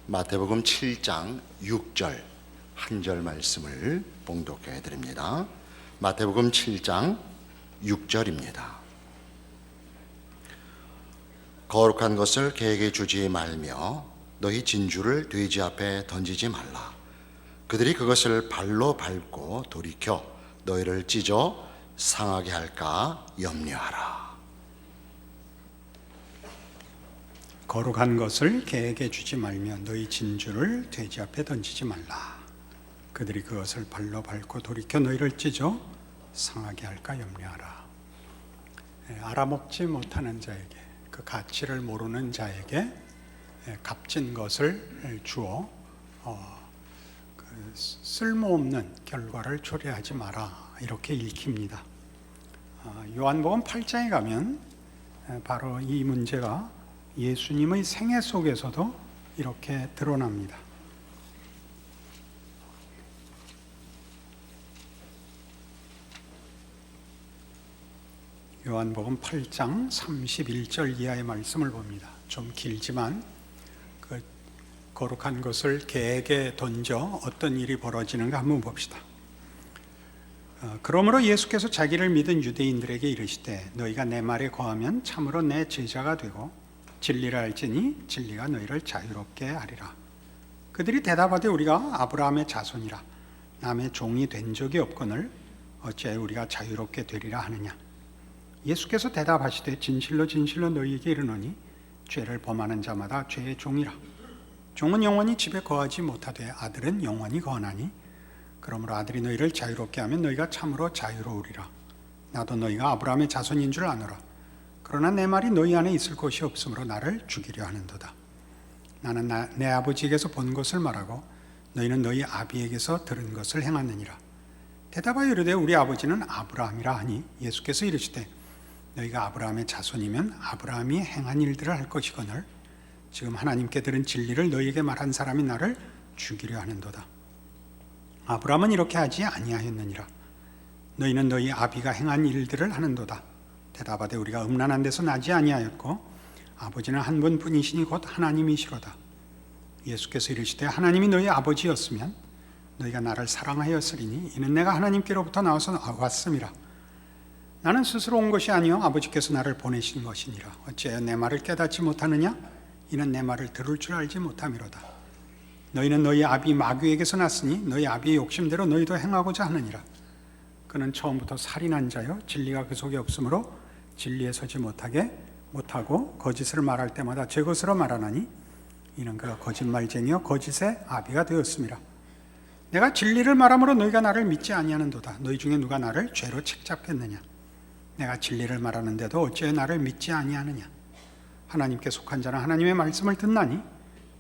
마태복음 7장 6절 한 절 말씀을 봉독해 드립니다. 마태복음 7장 6절입니다. 거룩한 것을 개에게 주지 말며 너희 진주를 돼지 앞에 던지지 말라. 그들이 그것을 발로 밟고 돌이켜 너희를 찢어 상하게 할까 염려하라. 거룩한 것을 개에게 주지 말며 너희 진주를 돼지 앞에 던지지 말라. 그들이 그것을 발로 밟고 돌이켜 너희를 찢어 상하게 할까 염려하라. 알아먹지 못하는 자에게, 그 가치를 모르는 자에게 값진 것을 주어 쓸모없는 결과를 초래하지 마라, 이렇게 읽힙니다. 요한복음 8장에 가면 바로 이 문제가 예수님의 생애 속에서도 이렇게 드러납니다. 요한복음 8장 31절 이하의 말씀을 봅니다. 좀 길지만 그 거룩한 것을 개에게 던져 어떤 일이 벌어지는가 한번 봅시다. 그러므로 예수께서 자기를 믿은 유대인들에게 이르시되 너희가 내 말에 거하면 참으로 내 제자가 되고 진리를 알지니 진리가 너희를 자유롭게 하리라. 그들이 대답하되 우리가 아브라함의 자손이라 남의 종이 된 적이 없거늘 어찌하여 우리가 자유롭게 되리라 하느냐. 예수께서 대답하시되 진실로 진실로 너희에게 이르노니 죄를 범하는 자마다 죄의 종이라. 종은 영원히 집에 거하지 못하되 아들은 영원히 거하나니 그러므로 아들이 너희를 자유롭게 하면 너희가 참으로 자유로우리라. 나도 너희가 아브라함의 자손인 줄 아노라. 그러나 내 말이 너희 안에 있을 것이 없으므로 나를 죽이려 하는도다. 나는 내 아버지에게서 본 것을 말하고 너희는 너희 아비에게서 들은 것을 행하느니라. 대답하여 이르되 우리 아버지는 아브라함이라 하니 예수께서 이르시되 너희가 아브라함의 자손이면 아브라함이 행한 일들을 할 것이거늘 지금 하나님께 들은 진리를 너희에게 말한 사람이 나를 죽이려 하는도다. 아브라함은 이렇게 하지 아니하였느니라. 너희는 너희 아비가 행한 일들을 하는도다. 대답하되 우리가 음란한 데서 나지 아니하였고 아버지는 한 분뿐이시니 곧 하나님이시로다. 예수께서 이르시되 하나님이 너희 아버지였으면 너희가 나를 사랑하였으리니 이는 내가 하나님께로부터 나와서 왔음이라. 나는 스스로 온 것이 아니요 아버지께서 나를 보내신 것이니라. 어찌하여 내 말을 깨닫지 못하느냐? 이는 내 말을 들을 줄 알지 못함이로다. 너희는 너희 아비 마귀에게서 났으니 너희 아비의 욕심대로 너희도 행하고자 하느니라. 그는 처음부터 살인한 자요 진리가 그 속에 없으므로 진리에 서지 못하고 거짓을 말할 때마다 제 것으로 말하나니 이는 그가 거짓말쟁이요 거짓의 아비가 되었음이라. 내가 진리를 말함으로 너희가 나를 믿지 아니하는도다. 너희 중에 누가 나를 죄로 책잡겠느냐? 내가 진리를 말하는데도 어찌하여 나를 믿지 아니하느냐? 하나님께 속한 자는 하나님의 말씀을 듣나니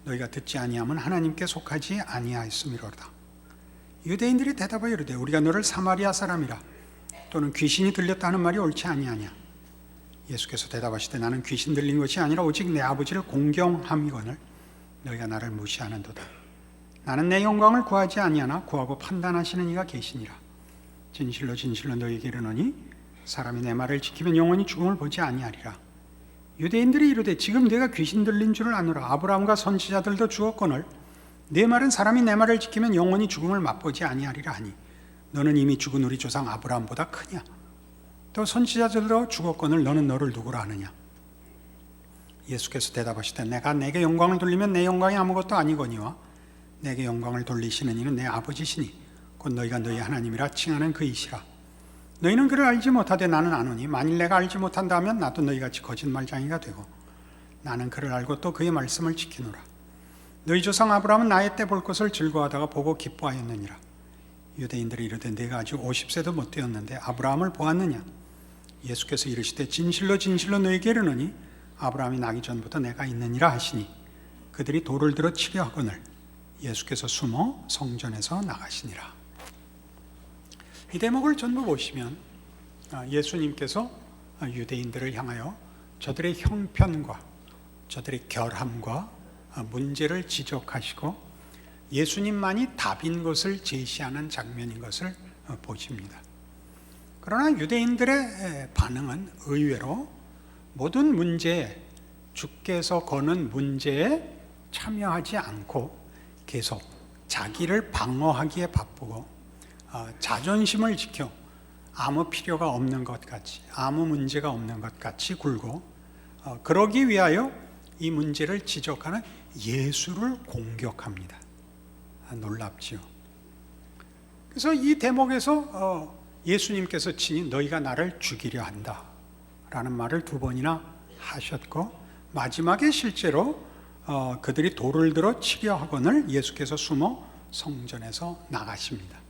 너희가 듣지 아니함은 하나님께 속하지 아니하였음이로다. 유대인들이 대답하여 이르되 우리가 너를 사마리아 사람이라 또는 귀신이 들렸다 하는 말이 옳지 아니하냐. 예수께서 대답하시되 나는 귀신 들린 것이 아니라 오직 내 아버지를 공경함이거늘 너희가 나를 무시하는도다. 나는 내 영광을 구하지 아니하나 구하고 판단하시는 이가 계시니라. 진실로 진실로 너희에게 이르노니 사람이 내 말을 지키면 영원히 죽음을 보지 아니하리라. 유대인들이 이르되 지금 내가 귀신 들린 줄을 아노라. 아브라함과 선지자들도 죽었거늘 내 말은 사람이 내 말을 지키면 영원히 죽음을 맛보지 아니하리라 하니 너는 이미 죽은 우리 조상 아브라함보다 크냐? 또 선지자들도 죽었거늘 너는 너를 누구라 하느냐? 예수께서 대답하시되 내가 내게 영광을 돌리면 내 영광이 아무것도 아니거니와 내게 영광을 돌리시는 이는 내 아버지시니 곧 너희가 너희 하나님이라 칭하는 그이시라. 너희는 그를 알지 못하되 나는 아노니 만일 내가 알지 못한다 하면 나도 너희같이 거짓말쟁이가 되고 나는 그를 알고 또 그의 말씀을 지키노라. 너희 조상 아브라함은 나의 때 볼 것을 즐거워하다가 보고 기뻐하였느니라. 유대인들이 이르되 내가 아직 50세도 못 되었는데 아브라함을 보았느냐? 예수께서 이르시되 진실로 진실로 너희에게 이르노니 아브라함이 나기 전부터 내가 있느니라 하시니 그들이 돌을 들어 치려 하거늘 예수께서 숨어 성전에서 나가시니라. 이 대목을 전부 보시면 예수님께서 유대인들을 향하여 저들의 형편과 저들의 결함과 문제를 지적하시고 예수님만이 답인 것을 제시하는 장면인 것을 보십니다. 그러나 유대인들의 반응은 의외로 모든 문제에, 주께서 거는 문제에 참여하지 않고 계속 자기를 방어하기에 바쁘고 자존심을 지켜 아무 필요가 없는 것 같이, 아무 문제가 없는 것 같이 굴고 그러기 위하여 이 문제를 지적하는 예수를 공격합니다. 놀랍지요. 그래서 이 대목에서 예수님께서 친히 너희가 나를 죽이려 한다 라는 말을 2번이나 하셨고, 마지막에 실제로 그들이 돌을 들어 치려 하거늘 예수께서 숨어 성전에서 나가십니다.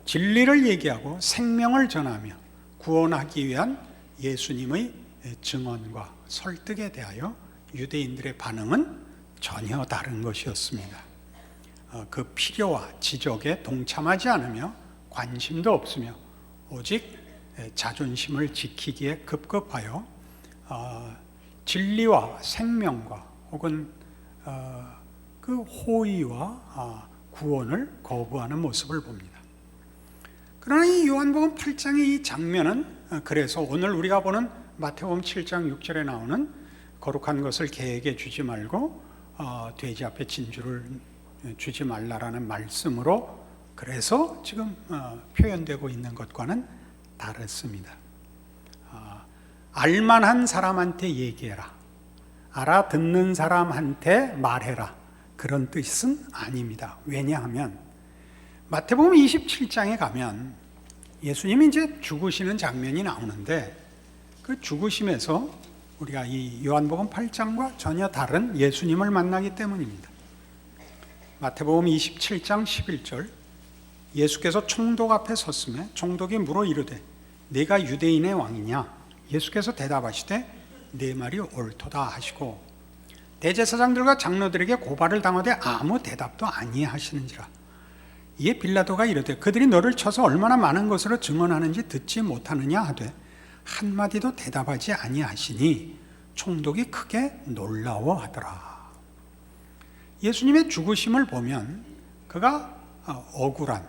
진리를 얘기하고 생명을 전하며 구원하기 위한 예수님의 증언과 설득에 대하여 유대인들의 반응은 전혀 다른 것이었습니다. 그 필요와 지적에 동참하지 않으며 관심도 없으며 오직 자존심을 지키기에 급급하여 진리와 생명과 혹은 그 호의와 구원을 거부하는 모습을 봅니다. 그러나 이 요한복음 8장의 이 장면은 그래서 오늘 우리가 보는 마태복음 7장 6절에 나오는 거룩한 것을 개에게 주지 말고 돼지 앞에 진주를 주지 말라라는 말씀으로 그래서 지금 표현되고 있는 것과는 다릅니다. 알만한 사람한테 얘기해라, 알아듣는 사람한테 말해라, 그런 뜻은 아닙니다. 왜냐하면 마태복음 27장에 가면 예수님이 이제 죽으시는 장면이 나오는데 그 죽으심에서 우리가 이 요한복음 8장과 전혀 다른 예수님을 만나기 때문입니다. 마태복음 27장 11절, 예수께서 총독 앞에 섰으며 총독이 물어 이르되 네가 유대인의 왕이냐? 예수께서 대답하시되 네 말이 옳도다 하시고, 대제사장들과 장로들에게 고발을 당하되 아무 대답도 아니하시는지라. 이에 빌라도가 이르되 그들이 너를 쳐서 얼마나 많은 것으로 증언하는지 듣지 못하느냐 하되 한마디도 대답하지 아니하시니 총독이 크게 놀라워하더라. 예수님의 죽으심을 보면 그가 억울한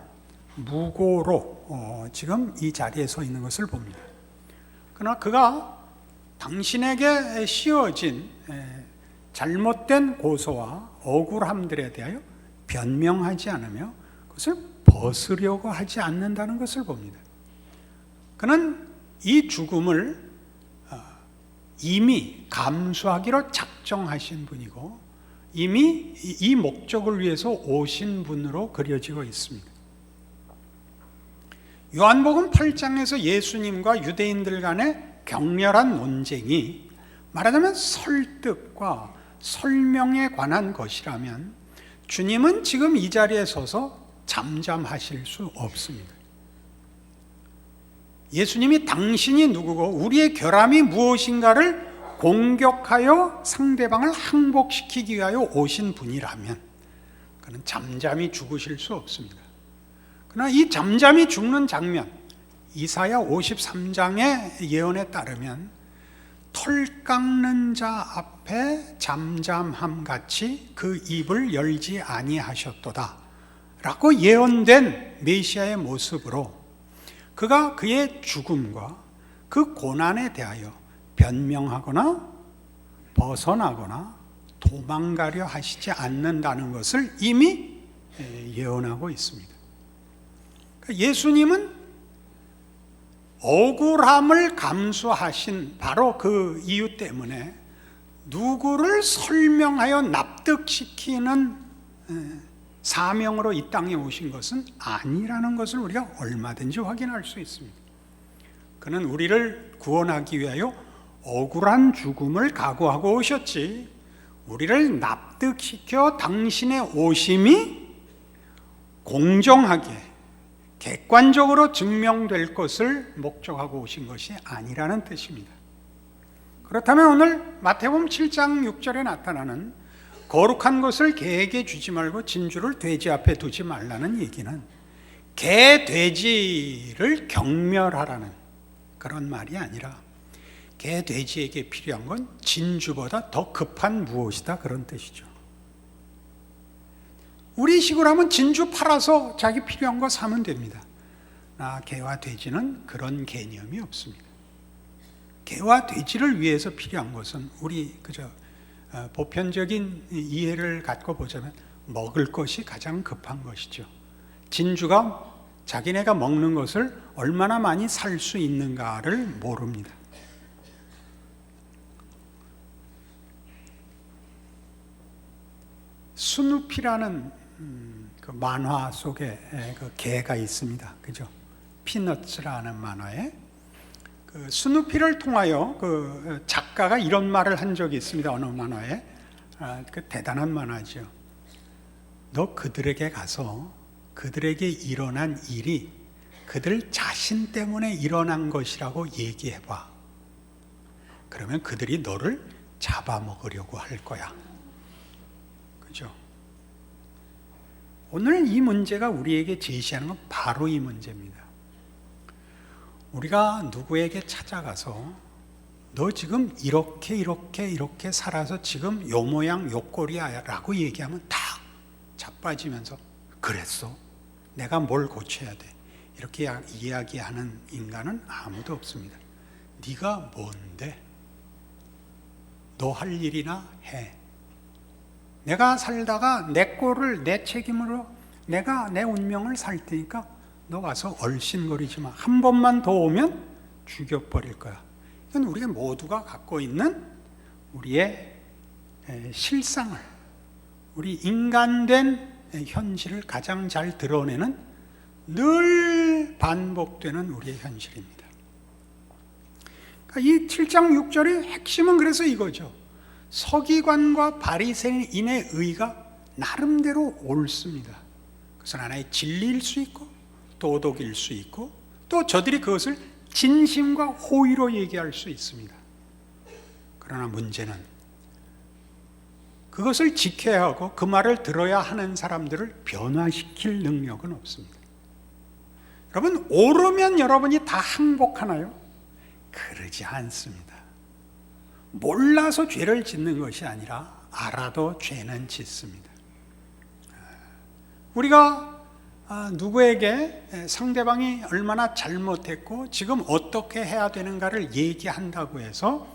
무고로 지금 이 자리에 서 있는 것을 봅니다. 그러나 그가 당신에게 씌워진 잘못된 고소와 억울함들에 대하여 변명하지 않으며 그것을 벗으려고 하지 않는다는 것을 봅니다. 그는 이 죽음을 이미 감수하기로 작정하신 분이고 이미 이 목적을 위해서 오신 분으로 그려지고 있습니다. 요한복음 8장에서 예수님과 유대인들 간의 격렬한 논쟁이 말하자면 설득과 설명에 관한 것이라면 주님은 지금 이 자리에 서서 잠잠하실 수 없습니다. 예수님이 당신이 누구고 우리의 결함이 무엇인가를 공격하여 상대방을 항복시키기 위하여 오신 분이라면 그는 잠잠히 죽으실 수 없습니다. 그러나 이 잠잠히 죽는 장면, 이사야 53장의 예언에 따르면 털 깎는 자 앞에 잠잠함 같이 그 입을 열지 아니하셨도다 라고 예언된 메시아의 모습으로 그가 그의 죽음과 그 고난에 대하여 변명하거나 벗어나거나 도망가려 하시지 않는다는 것을 이미 예언하고 있습니다. 예수님은 억울함을 감수하신 바로 그 이유 때문에 누구를 설명하여 납득시키는 사명으로 이 땅에 오신 것은 아니라는 것을 우리가 얼마든지 확인할 수 있습니다. 그는 우리를 구원하기 위하여 억울한 죽음을 각오하고 오셨지, 우리를 납득시켜 당신의 오심이 공정하게 객관적으로 증명될 것을 목적하고 오신 것이 아니라는 뜻입니다. 그렇다면 오늘 마태복음 7장 6절에 나타나는 거룩한 것을 개에게 주지 말고 진주를 돼지 앞에 두지 말라는 얘기는 개, 돼지를 경멸하라는 그런 말이 아니라 개, 돼지에게 필요한 건 진주보다 더 급한 무엇이다, 그런 뜻이죠. 우리 식으로 하면 진주 팔아서 자기 필요한 거 사면 됩니다. 개와 돼지는 그런 개념이 없습니다. 개와 돼지를 위해서 필요한 것은 우리 그저 보편적인 이해를 갖고 보자면 먹을 것이 가장 급한 것이죠. 진주가 자기네가 먹는 것을 얼마나 많이 살 수 있는가를 모릅니다. 스누피라는 그 만화 속에 그 개가 있습니다. 그죠? 피너츠라는 만화에 그 스누피를 통하여 그 작가가 이런 말을 한 적이 있습니다. 어느 만화에. 그 대단한 만화죠. 너 그들에게 가서 그들에게 일어난 일이 그들 자신 때문에 일어난 것이라고 얘기해봐. 그러면 그들이 너를 잡아먹으려고 할 거야. 그죠? 오늘 이 문제가 우리에게 제시하는 건 바로 이 문제입니다. 우리가 누구에게 찾아가서 너 지금 이렇게 살아서 지금 요 모양 요 꼴이야 라고 얘기하면 다 자빠지면서 그랬어? 내가 뭘 고쳐야 돼? 이렇게 이야기하는 인간은 아무도 없습니다. 네가 뭔데? 너 할 일이나 해. 내가 살다가 내 꼴을 내 책임으로 내가 내 운명을 살 테니까 너 와서 얼씬거리지 마. 한 번만 더 오면 죽여버릴 거야. 이건 우리 모두가 갖고 있는 우리의 실상을, 우리 인간된 현실을 가장 잘 드러내는 늘 반복되는 우리의 현실입니다. 그러니까 이 7장 6절의 핵심은 그래서 이거죠. 서기관과 바리새인의 의가 나름대로 옳습니다. 그것은 하나의 진리일 수 있고 도덕일 수 있고 또 저들이 그것을 진심과 호의로 얘기할 수 있습니다. 그러나 문제는 그것을 지켜야 하고 그 말을 들어야 하는 사람들을 변화시킬 능력은 없습니다. 여러분, 옳으면 여러분이 다 항복하나요? 그러지 않습니다. 몰라서 죄를 짓는 것이 아니라 알아도 죄는 짓습니다. 우리가 누구에게 상대방이 얼마나 잘못했고 지금 어떻게 해야 되는가를 얘기한다고 해서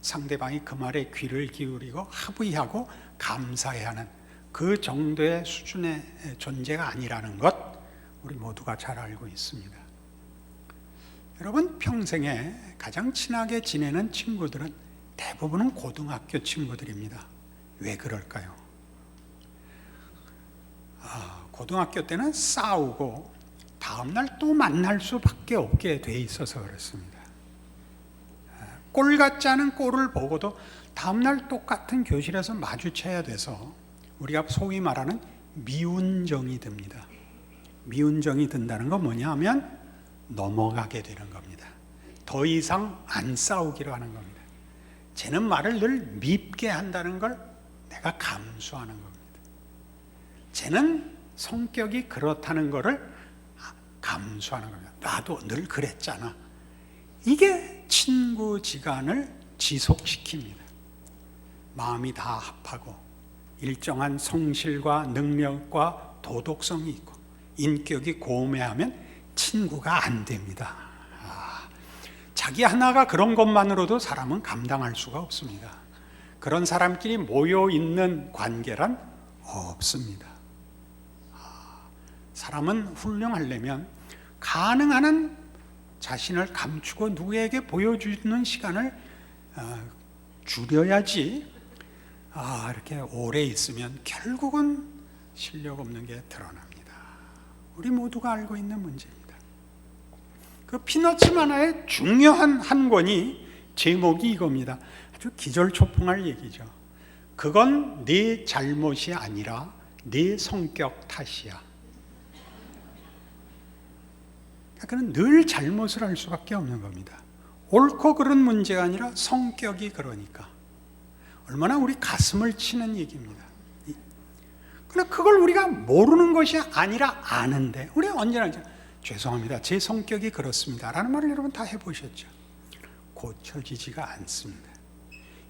상대방이 그 말에 귀를 기울이고 합의하고 감사해야 하는 그 정도의 수준의 존재가 아니라는 것 우리 모두가 잘 알고 있습니다. 여러분, 평생에 가장 친하게 지내는 친구들은 대부분은 고등학교 친구들입니다. 왜 그럴까요? 고등학교 때는 싸우고 다음날 또 만날 수밖에 없게 돼 있어서 그렇습니다. 꼴 같지 않은 꼴을 보고도 다음날 똑같은 교실에서 마주쳐야 돼서 우리가 소위 말하는 미운정이 듭니다. 미운정이 든다는 건 뭐냐 하면 넘어가게 되는 겁니다. 더 이상 안 싸우기로 하는 겁니다. 쟤는 말을 늘 밉게 한다는 걸 내가 감수하는 겁니다. 쟤는 성격이 그렇다는 것을 감수하는 겁니다. 나도 늘 그랬잖아. 이게 친구지간을 지속시킵니다. 마음이 다 합하고 일정한 성실과 능력과 도덕성이 있고 인격이 고매하면 친구가 안 됩니다. 자기 하나가 그런 것만으로도 사람은 감당할 수가 없습니다. 그런 사람끼리 모여 있는 관계란 없습니다. 사람은 훌륭하려면 가능한 한 자신을 감추고 누구에게 보여주는 시간을 줄여야지 이렇게 오래 있으면 결국은 실력 없는 게 드러납니다. 우리 모두가 알고 있는 문제입니다. 그 피너츠 만화의 중요한 한 권이 제목이 이겁니다. 아주 기절초풍할 얘기죠. 그건 네 잘못이 아니라 네 성격 탓이야. 그는 늘 잘못을 할 수밖에 없는 겁니다. 옳고 그른 문제가 아니라 성격이 그러니까. 얼마나 우리 가슴을 치는 얘기입니다. 그러나 그걸 우리가 모르는 것이 아니라 아는데 우리가 언제나 죄송합니다. 제 성격이 그렇습니다. 라는 말을 여러분 다 해보셨죠? 고쳐지지가 않습니다.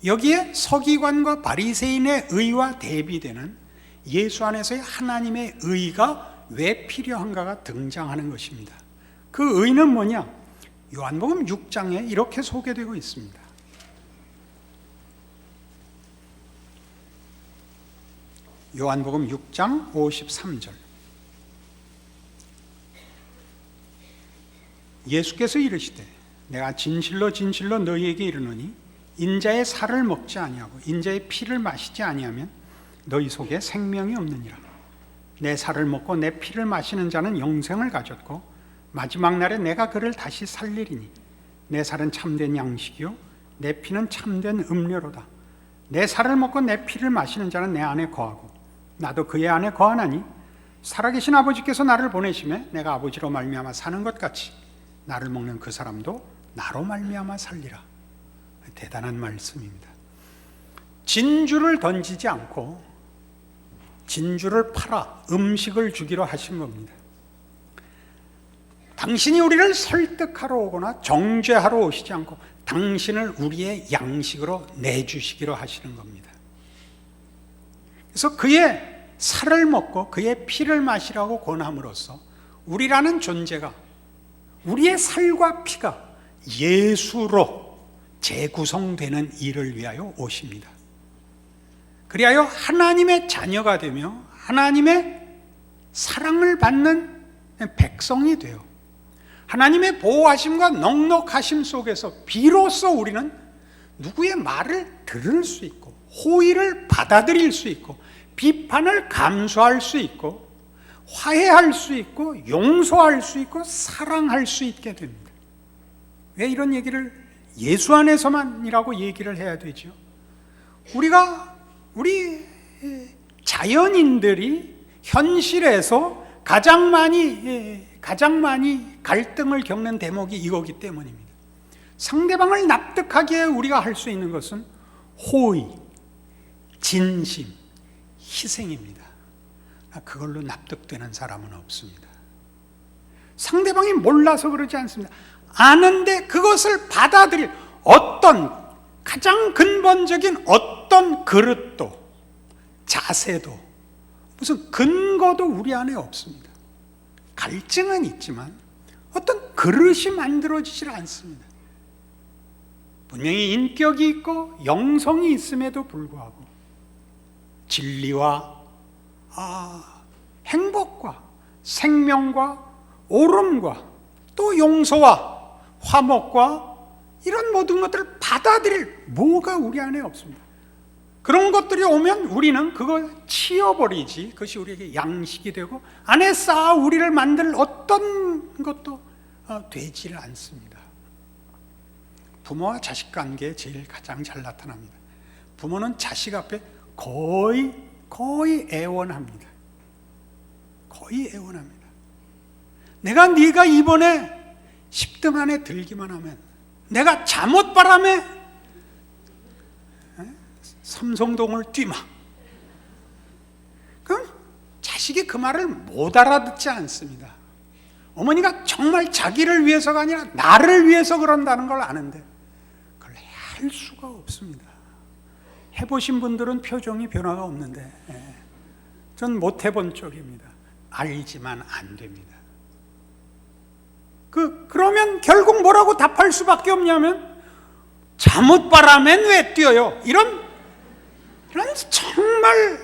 여기에 서기관과 바리새인의 의와 대비되는 예수 안에서의 하나님의 의가 왜 필요한가가 등장하는 것입니다. 그 의는 뭐냐? 요한복음 6장에 이렇게 소개되고 있습니다. 요한복음 6장 53절. 예수께서 이르시되 내가 진실로 진실로 너희에게 이르노니 인자의 살을 먹지 아니하고 인자의 피를 마시지 아니하면 너희 속에 생명이 없느니라. 내 살을 먹고 내 피를 마시는 자는 영생을 가졌고 마지막 날에 내가 그를 다시 살리리니 내 살은 참된 양식이요 내 피는 참된 음료로다. 내 살을 먹고 내 피를 마시는 자는 내 안에 거하고 나도 그의 안에 거하나니 살아계신 아버지께서 나를 보내심에 내가 아버지로 말미암아 사는 것 같이 나를 먹는 그 사람도 나로 말미암아 살리라. 대단한 말씀입니다. 진주를 던지지 않고 진주를 팔아 음식을 주기로 하신 겁니다. 당신이 우리를 설득하러 오거나 정죄하러 오시지 않고 당신을 우리의 양식으로 내주시기로 하시는 겁니다. 그래서 그의 살을 먹고 그의 피를 마시라고 권함으로써 우리라는 존재가 우리의 살과 피가 예수로 재구성되는 일을 위하여 오십니다. 그리하여 하나님의 자녀가 되며 하나님의 사랑을 받는 백성이 되어 하나님의 보호하심과 넉넉하심 속에서 비로소 우리는 누구의 말을 들을 수 있고 호의를 받아들일 수 있고 비판을 감수할 수 있고 화해할 수 있고 용서할 수 있고 사랑할 수 있게 됩니다. 왜 이런 얘기를 예수 안에서만이라고 얘기를 해야 되죠? 우리 자연인들이 현실에서 가장 많이 갈등을 겪는 대목이 이거기 때문입니다. 상대방을 납득하기에 우리가 할 수 있는 것은 호의, 진심, 희생입니다. 그걸로 납득되는 사람은 없습니다. 상대방이 몰라서 그러지 않습니다. 아는데 그것을 받아들일 어떤 가장 근본적인 어떤 그릇도 자세도 무슨 근거도 우리 안에 없습니다. 갈증은 있지만 어떤 그릇이 만들어지질 않습니다. 분명히 인격이 있고 영성이 있음에도 불구하고 진리와 행복과 생명과 옳음과 또 용서와 화목과 이런 모든 것들을 받아들일 뭐가 우리 안에 없습니다. 그런 것들이 오면 우리는 그걸 치워버리지, 그것이 우리에게 양식이 되고 안에 쌓아 우리를 만들 어떤 것도 되질 않습니다. 부모와 자식 관계에 제일 가장 잘 나타납니다. 부모는 자식 앞에 거의 애원합니다. 거의 애원합니다. 네가 이번에 10등 안에 들기만 하면 내가 잠옷바람에 삼성동을 뛰마. 그럼 자식이 그 말을 못 알아듣지 않습니다. 어머니가 정말 자기를 위해서가 아니라 나를 위해서 그런다는 걸 아는데 그걸 할 수가 없습니다. 해보신 분들은 표정이 변화가 없는데 전 못 해본 쪽입니다. 알지만 안 됩니다. 그러면 결국 뭐라고 답할 수밖에 없냐면 잠옷바람엔 왜 뛰어요? 이런 정말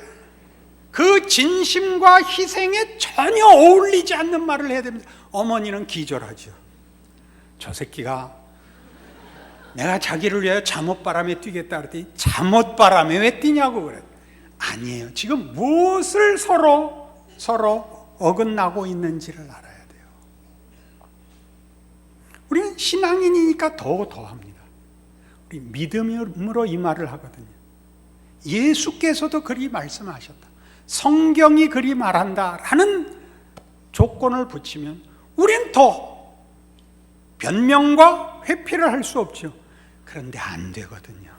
그 진심과 희생에 전혀 어울리지 않는 말을 해야 됩니다. 어머니는 기절하죠. 저 새끼가 내가 자기를 위하여 잠옷바람에 뛰겠다 그랬더니 잠옷바람에 왜 뛰냐고 그래. 아니에요. 지금 무엇을 서로 어긋나고 있는지를 알아야 돼요. 우리는 신앙인이니까 더합니다. 우리 믿음으로 이 말을 하거든요. 예수께서도 그리 말씀하셨다. 성경이 그리 말한다라는 조건을 붙이면 우린 더 변명과 회피를 할 수 없죠. 그런데 안 되거든요.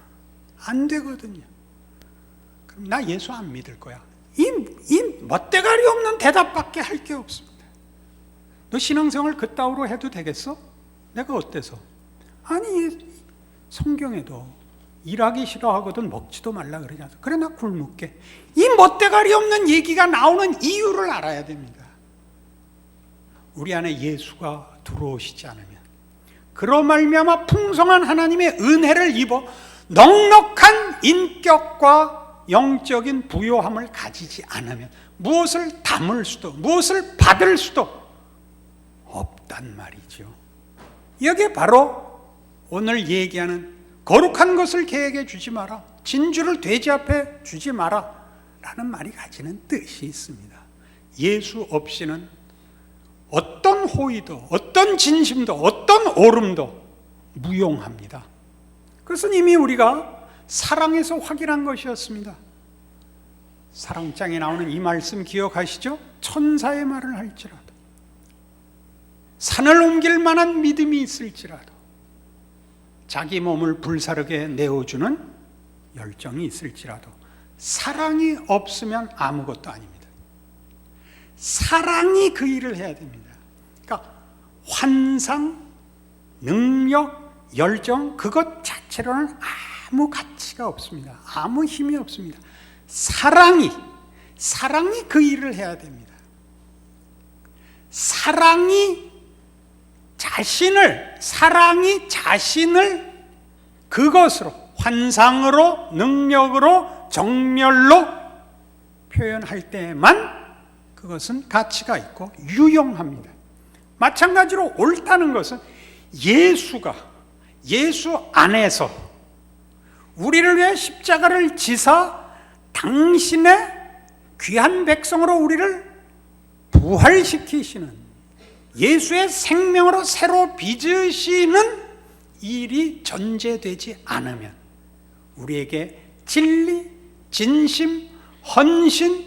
그럼 나 예수 안 믿을 거야. 이 멋대가리 없는 대답밖에 할 게 없습니다. 너 신앙생활 그따위로 해도 되겠어? 내가 어때서? 아니 성경에도 일하기 싫어하거든 먹지도 말라 그러지 않습니까? 그래 나 굶을게. 이 멋대가리 없는 얘기가 나오는 이유를 알아야 됩니다. 우리 안에 예수가 들어오시지 않으면 그로 말미암아 풍성한 하나님의 은혜를 입어 넉넉한 인격과 영적인 부요함을 가지지 않으면 무엇을 담을 수도 무엇을 받을 수도 없단 말이죠. 여기에 바로 오늘 얘기하는 거룩한 것을 개에게 주지 마라, 진주를 돼지 앞에 주지 마라 라는 말이 가지는 뜻이 있습니다. 예수 없이는 어떤 호의도 어떤 진심도 어떤 오름도 무용합니다. 그것은 이미 우리가 사랑에서 확인한 것이었습니다. 사랑장에 나오는 이 말씀 기억하시죠? 천사의 말을 할지라도, 산을 옮길 만한 믿음이 있을지라도, 자기 몸을 불사르게 내어주는 열정이 있을지라도 사랑이 없으면 아무것도 아닙니다. 사랑이 그 일을 해야 됩니다. 그러니까 환상, 능력, 열정 그것 자체로는 아무 가치가 없습니다. 아무 힘이 없습니다. 사랑이 그 일을 해야 됩니다. 사랑이 자신을 그것으로, 환상으로, 능력으로, 정멸로 표현할 때만 그것은 가치가 있고 유용합니다. 마찬가지로 옳다는 것은 예수 안에서 우리를 위해 십자가를 지사 당신의 귀한 백성으로 우리를 부활시키시는, 예수의 생명으로 새로 빚으시는 일이 전제되지 않으면 우리에게 진리, 진심, 헌신,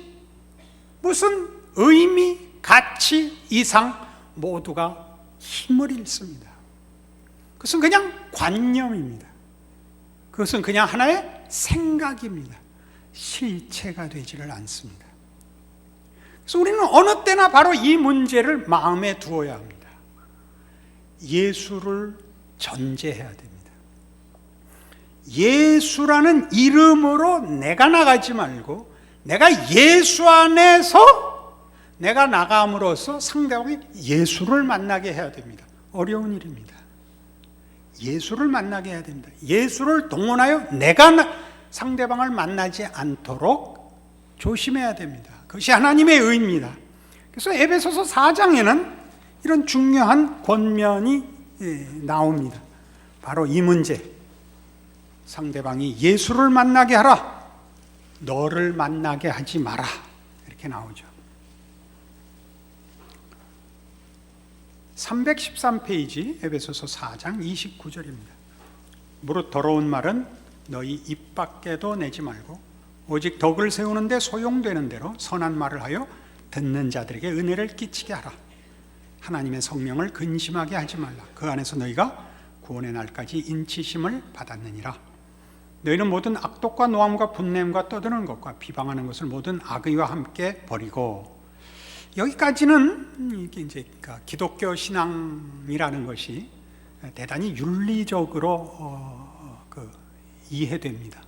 무슨 의미, 가치, 이상 모두가 힘을 잃습니다. 그것은 그냥 관념입니다. 그것은 그냥 하나의 생각입니다. 실체가 되지를 않습니다. 그래서 우리는 어느 때나 바로 이 문제를 마음에 두어야 합니다. 예수를 전제해야 됩니다. 예수라는 이름으로 내가 나가지 말고 내가 예수 안에서 내가 나감으로써 상대방이 예수를 만나게 해야 됩니다. 어려운 일입니다. 예수를 만나게 해야 됩니다. 예수를 동원하여 내가 상대방을 만나지 않도록 조심해야 됩니다. 그것이 하나님의 의입니다. 그래서 에베소서 4장에는 이런 중요한 권면이 나옵니다. 바로 이 문제, 상대방이 예수를 만나게 하라, 너를 만나게 하지 마라, 이렇게 나오죠. 313페이지 에베소서 4장 29절입니다. 무릇 더러운 말은 너희 입 밖에도 내지 말고 오직 덕을 세우는 데 소용되는 대로 선한 말을 하여 듣는 자들에게 은혜를 끼치게 하라. 하나님의 성령을 근심하게 하지 말라. 그 안에서 너희가 구원의 날까지 인치심을 받았느니라. 너희는 모든 악독과 노함과 분냄과 떠드는 것과 비방하는 것을 모든 악의와 함께 버리고, 여기까지는 이게 이제 기독교 신앙이라는 것이 대단히 윤리적으로 이해됩니다.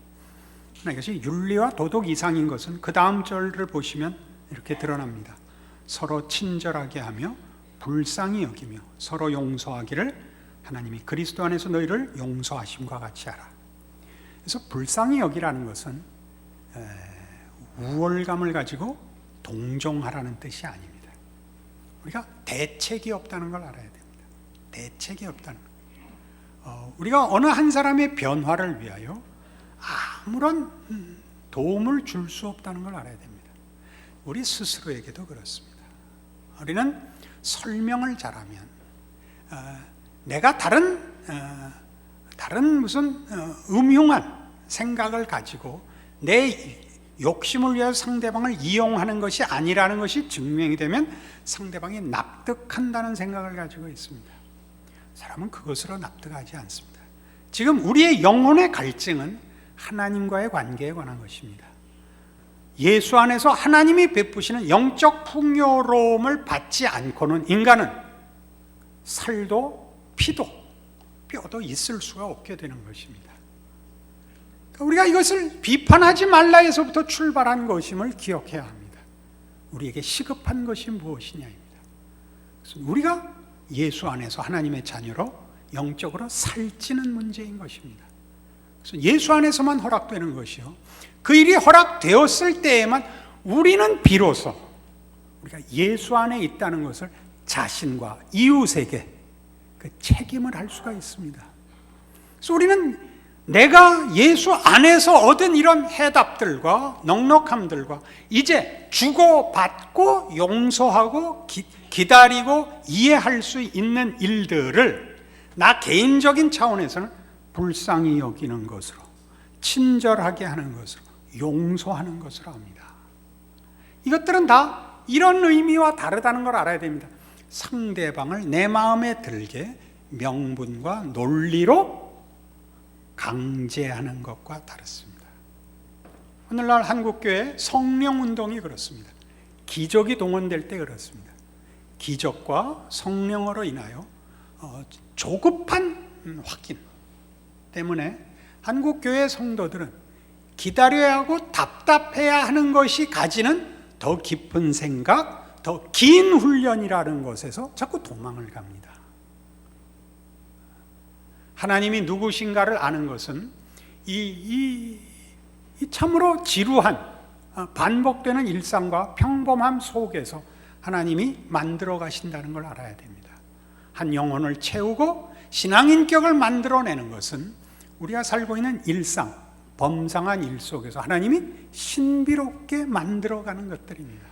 그러나 이것이 윤리와 도덕 이상인 것은 그 다음 절을 보시면 이렇게 드러납니다. 서로 친절하게 하며 불쌍히 여기며 서로 용서하기를 하나님이 그리스도 안에서 너희를 용서하심과 같이 하라. 그래서 불쌍히 여기라는 것은 우월감을 가지고 동정하라는 뜻이 아닙니다. 우리가 대책이 없다는 걸 알아야 됩니다. 대책이 없다는 것. 우리가 어느 한 사람의 변화를 위하여 아무런 도움을 줄 수 없다는 걸 알아야 됩니다. 우리 스스로에게도 그렇습니다. 우리는 설명을 잘하면 내가 다른 무슨 음흉한 생각을 가지고 내 욕심을 위해서 상대방을 이용하는 것이 아니라는 것이 증명이 되면 상대방이 납득한다는 생각을 가지고 있습니다. 사람은 그것으로 납득하지 않습니다. 지금 우리의 영혼의 갈증은 하나님과의 관계에 관한 것입니다. 예수 안에서 하나님이 베푸시는 영적 풍요로움을 받지 않고는 인간은 살도 피도 뼈도 있을 수가 없게 되는 것입니다. 우리가 이것을 비판하지 말라에서부터 출발한 것임을 기억해야 합니다. 우리에게 시급한 것이 무엇이냐입니다. 그래서 우리가 예수 안에서 하나님의 자녀로 영적으로 살찌는 문제인 것입니다. 그래서 예수 안에서만 허락되는 것이요. 그 일이 허락되었을 때에만 우리는 비로소 우리가 예수 안에 있다는 것을 자신과 이웃에게 그 책임을 할 수가 있습니다. 그래서 우리는 내가 예수 안에서 얻은 이런 해답들과 넉넉함들과 이제 주고받고 용서하고 기다리고 이해할 수 있는 일들을 나 개인적인 차원에서는 불쌍히 여기는 것으로, 친절하게 하는 것으로, 용서하는 것으로 합니다. 이것들은 다 이런 의미와 다르다는 걸 알아야 됩니다. 상대방을 내 마음에 들게 명분과 논리로 강제하는 것과 다릅니다. 오늘날 한국교회 성령운동이 그렇습니다. 기적이 동원될 때 그렇습니다. 기적과 성령으로 인하여 조급한 확인 때문에 한국교회 성도들은 기다려야 하고 답답해야 하는 것이 가지는 더 깊은 생각, 더 긴 훈련이라는 것에서 자꾸 도망을 갑니다. 하나님이 누구신가를 아는 것은 이 참으로 지루한 반복되는 일상과 평범함 속에서 하나님이 만들어 가신다는 걸 알아야 됩니다. 한 영혼을 채우고 신앙인격을 만들어내는 것은 우리가 살고 있는 일상, 범상한 일 속에서 하나님이 신비롭게 만들어가는 것들입니다.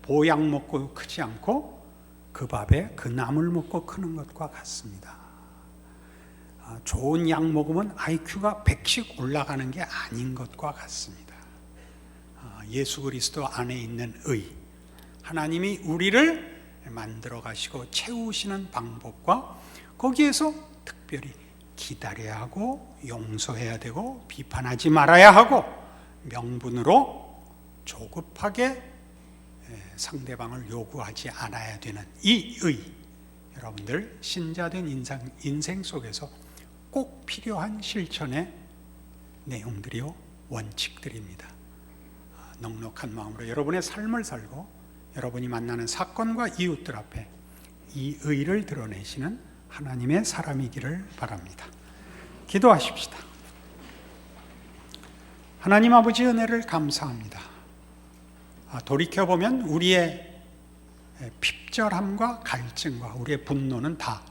보약 먹고 크지 않고 그 밥에 그 나물 먹고 크는 것과 같습니다. 좋은 약 먹으면 IQ가 100씩 올라가는 게 아닌 것과 같습니다. 예수 그리스도 안에 있는 의, 하나님이 우리를 만들어 가시고 채우시는 방법과 거기에서 특별히 기다려야 하고 용서해야 되고 비판하지 말아야 하고 명분으로 조급하게 상대방을 요구하지 않아야 되는 이 의, 여러분들 신자된 인생 속에서 꼭 필요한 실천의 내용들이요, 원칙들입니다. 넉넉한 마음으로 여러분의 삶을 살고 여러분이 만나는 사건과 이웃들 앞에 이 의를 드러내시는 하나님의 사람이기를 바랍니다. 기도하십시다. 하나님 아버지 은혜를 감사합니다. 돌이켜보면 우리의 핍절함과 갈증과 우리의 분노는 다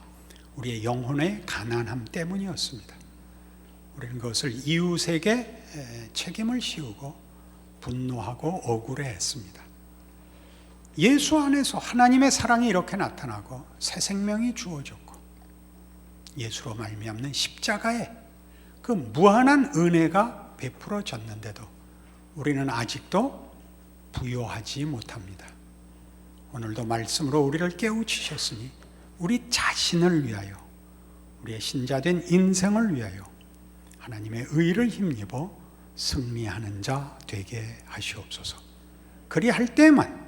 우리의 영혼의 가난함 때문이었습니다. 우리는 그것을 이웃에게 책임을 씌우고 분노하고 억울해했습니다. 예수 안에서 하나님의 사랑이 이렇게 나타나고 새 생명이 주어졌고 예수로 말미암는 십자가에 그 무한한 은혜가 베풀어졌는데도 우리는 아직도 부요하지 못합니다. 오늘도 말씀으로 우리를 깨우치셨으니 우리 자신을 위하여, 우리의 신자된 인생을 위하여 하나님의 의를 힘입어 승리하는 자 되게 하시옵소서. 그리할 때만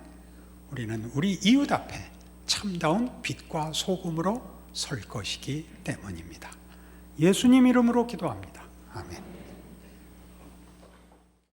우리는 우리 이웃 앞에 참다운 빛과 소금으로 설 것이기 때문입니다. 예수님 이름으로 기도합니다. 아멘.